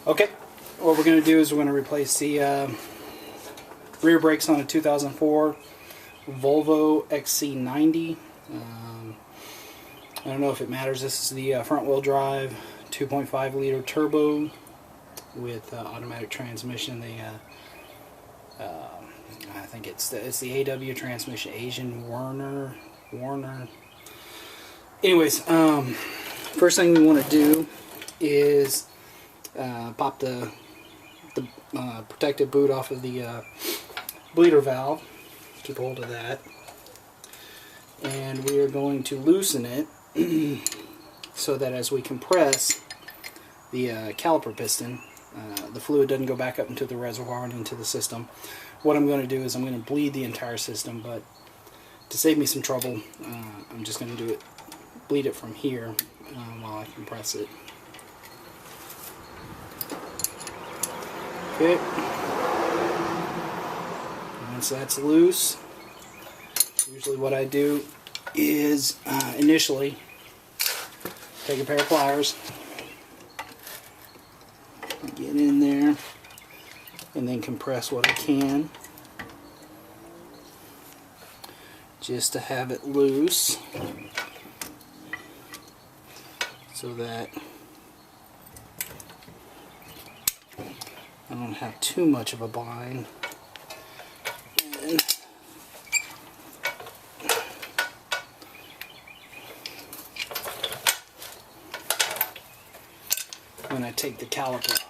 Okay, what we're going to do is we're going to replace the rear brakes on a 2004 Volvo XC90. I don't know if it matters. This is the front wheel drive 2.5 liter turbo with automatic transmission. I think it's the AW transmission, Asian Warner. Anyways, first thing we want to do is pop the protective boot off of the bleeder valve. Keep hold of that, and we are going to loosen it so that as we compress the caliper piston, the fluid doesn't go back up into the reservoir and into the system. What I'm going to do is I'm going to bleed the entire system, but to save me some trouble, I'm just going to bleed it from here while I compress it. Okay. Once that's loose, usually what I do is initially take a pair of pliers, get in there, and then compress what I can just to have it loose so that I don't have too much of a bind. And when I take the caliper off,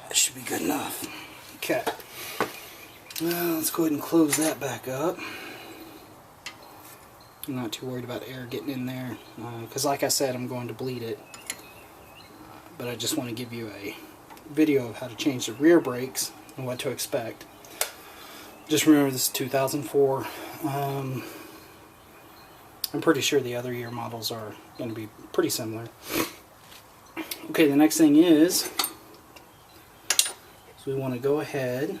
that should be good enough. Okay. Well, let's go ahead and close that back up. I'm not too worried about air getting in there because like I said, I'm going to bleed it. But I just want to give you a video of how to change the rear brakes and what to expect. Just remember, this is 2004. I'm pretty sure the other year models are going to be pretty similar. Okay, the next thing is we want to go ahead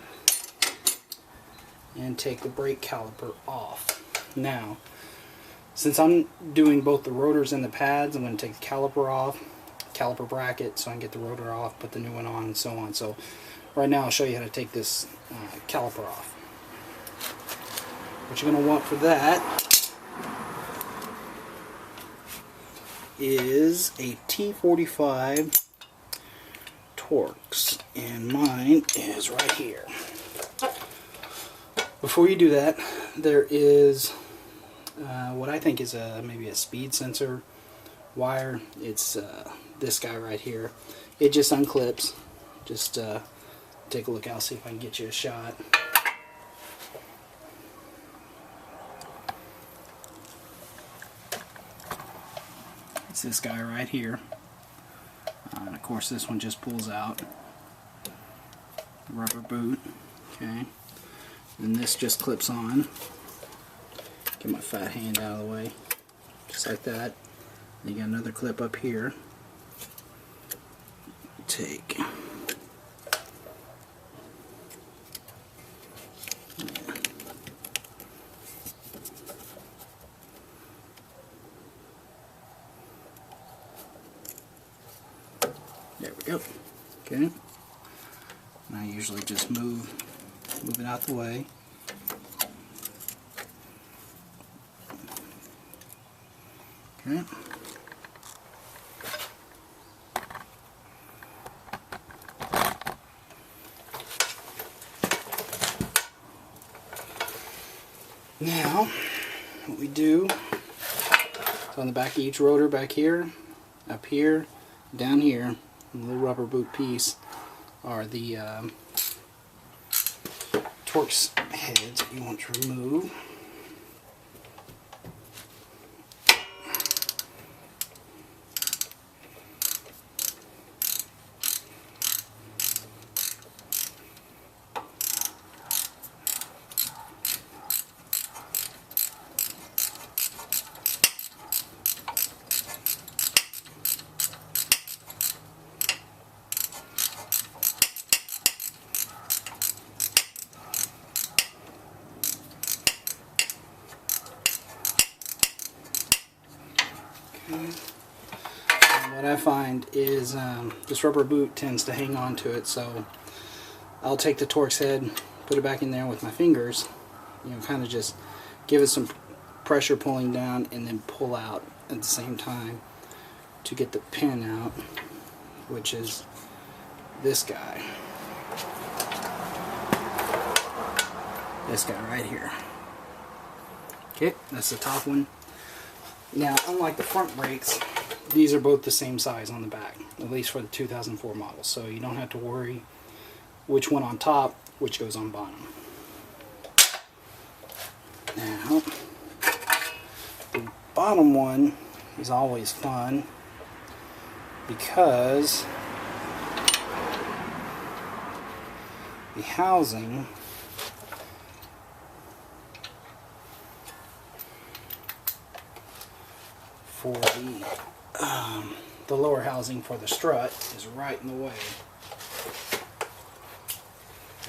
and take the brake caliper off. Now, since I'm doing both the rotors and the pads, I'm going to take the caliper off, caliper bracket, so I can get the rotor off, put the new one on, and so on. So right now I'll show you how to take this caliper off. What you're going to want for that is a T45 Torx, and mine is right here. Before you do that, there is what I think is maybe a speed sensor wire. It's this guy right here. It just unclips. Just take a look. I'll see if I can get you a shot. It's this guy right here. And of course this one just pulls out. Rubber boot. Okay. And this just clips on. Get my fat hand out of the way. Just like that. And you got another clip up here. Take. There we go. Okay. And I usually just move it out the way. Okay. Now, what we do, so on the back of each rotor, back here, up here, down here, and the little rubber boot piece are the Torx heads that you want to remove. And what I find is this rubber boot tends to hang on to it, so I'll take the Torx head, put it back in there with my fingers, you know, kind of just give it some pressure pulling down and then pull out at the same time to get the pin out, which is this guy. This guy right here. Okay, that's the top one. Now, unlike the front brakes, these are both the same size on the back, at least for the 2004 model, so you don't have to worry which one on top, which goes on bottom. Now, the bottom one is always fun because the housing for the lower housing for the strut is right in the way.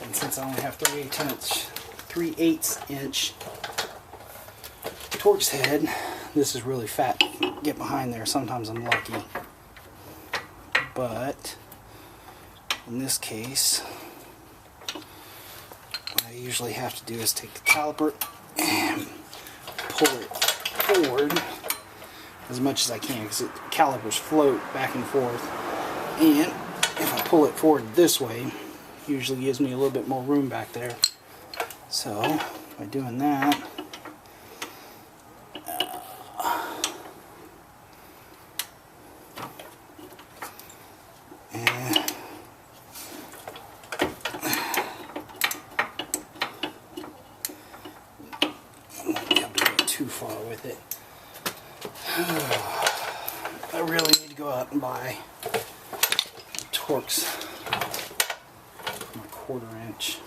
And since I only have 3/8 inch Torx head, this is really fat to get behind there. Sometimes I'm lucky, but in this case, what I usually have to do is take the caliper and pull it forward as much as I can, because the calipers float back and forth, and if I pull it forward this way, it usually gives me a little bit more room back there. So by doing that, too far with it. I really need to go out and buy Torx, my 1/4 inch.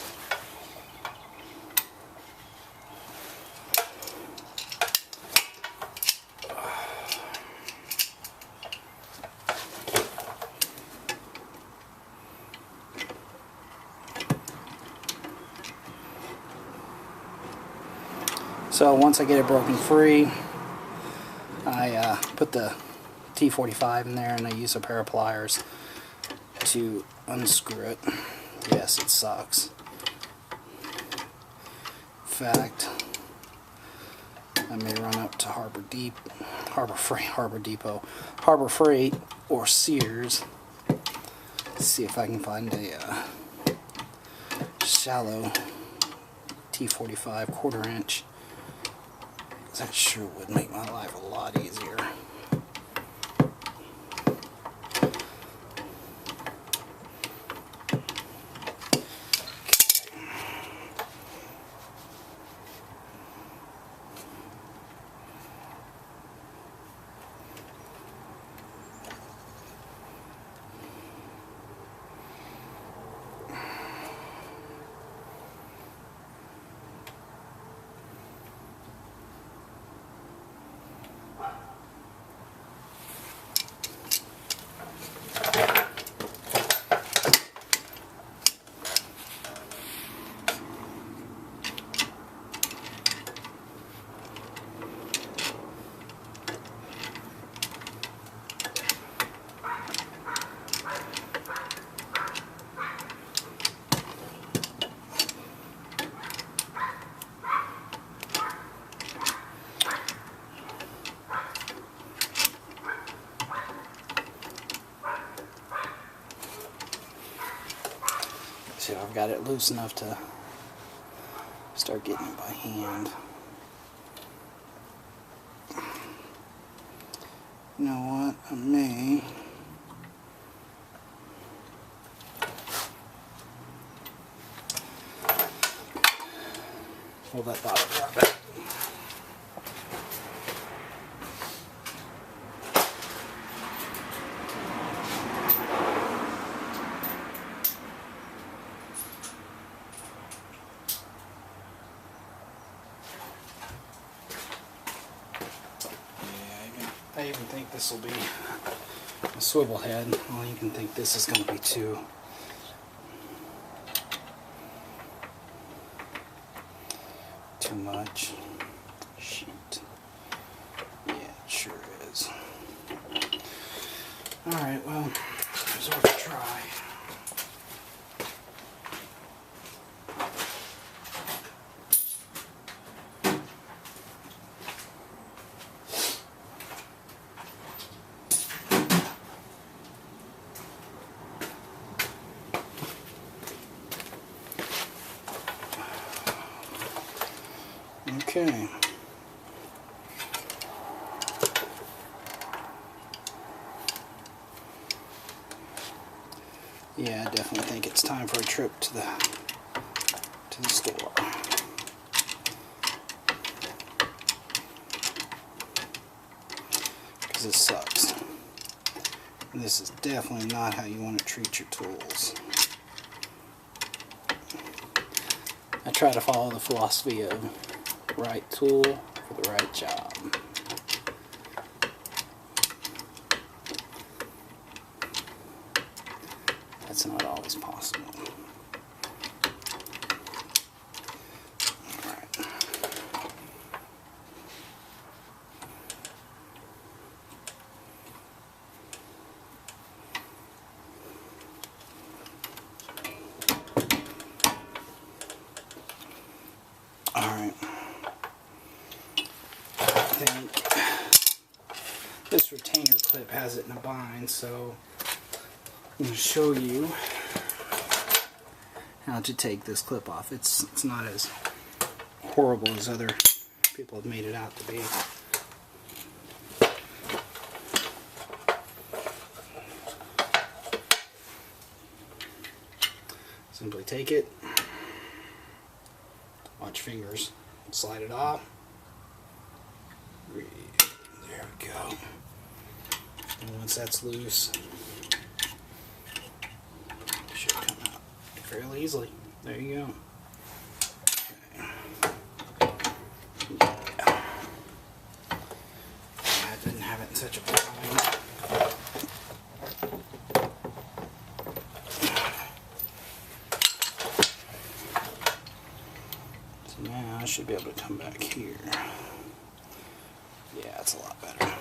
So once I get it broken free, I put the T45 in there and I use a pair of pliers to unscrew it. Yes, it sucks. In fact, I may run up to Harbor Freight or Sears to see if I can find a shallow T45 1/4 inch. That sure would make my life a lot easier. So I've got it loose enough to start getting it by hand. You know what? I may hold that bottle drop back. I even think this will be a swivel head. Well, you can think this is going to be too. Too much. Shoot. Yeah, it sure is. Alright, well, here's what I'll try. Okay. Yeah, I definitely think it's time for a trip to the store. Because this sucks. And this is definitely not how you want to treat your tools. I try to follow the philosophy of right tool for the right job. That's not always possible. Alright. Alright. I think this retainer clip has it in a bind, so I'm going to show you how to take this clip off. It's not as horrible as other people have made it out to be. Simply take it, watch fingers, slide it off. There we go. And once that's loose, it should come out fairly easily. There you go. Okay. Yeah. I didn't have it in such a bind. So now I should be able to come back here. Yeah, it's a lot better.